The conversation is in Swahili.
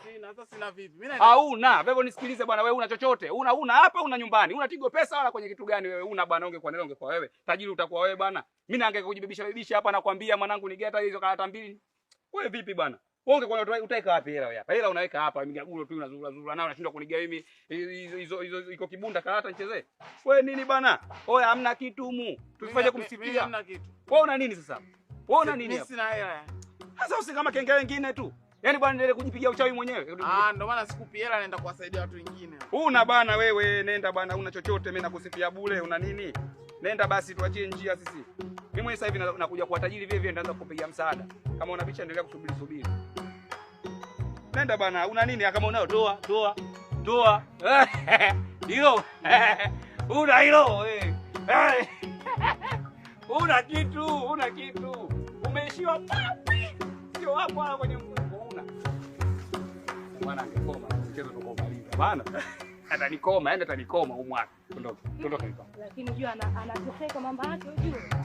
Sina, sasa sina vipi? Mimi hauna. Wewe nisikilize bwana, wewe una chochote? Una hapa, una nyumbani. Una Tigo Pesa wala kwenye kitu gani wewe? Una bwana, ungekuwa wewe. Tajiri utakuwa wewe bwana. Mimi naangaika kujibebisha hapa nakwambia mwanangu nigeta hizo karata mbili. Wewe vipi bwana? Wewe ungekuwa utaweka wapi hela wewe hapa? Hela unaweka hapa, migagulo tu unazurura nao unashindwa kunigia mimi hizo iko kibunda karata nichezee. Wewe nini bwana? Oya hamna kitu humu. Tusifanye kumsifia. Hamna kitu. Wewe una nini sasa? Wewe una nini hapa? Mimi sina hela. Sasa usi kama kenge wengine tu. Yaani bwana endelee kujipigia uchawi mwenyewe. Ndio maana sikupi hela naenda kuwasaidia watu wengine. Una bwana wewe, nenda bwana, una chochote mimi nakusifia bure, una nini? Nenda basi tuachie njia sisi. Mimi mwenyewe sasa hivi nakuja kuwa tajiri vile vile nitaanza kukupigia msaada. Kama una bicha endelea kusubiri. Nenda bwana, una nini? Kama unao toa. Hilo. Una hilo wewe. Una kitu. Umeishiwa papi. Sio hapo hapo kwenye mfuko una. Bwana angekoma, mchezo tukomaliza. Bwana atanikoma huyu mwaka. Ondoka. Lakini jua anateseka mama yake ujue.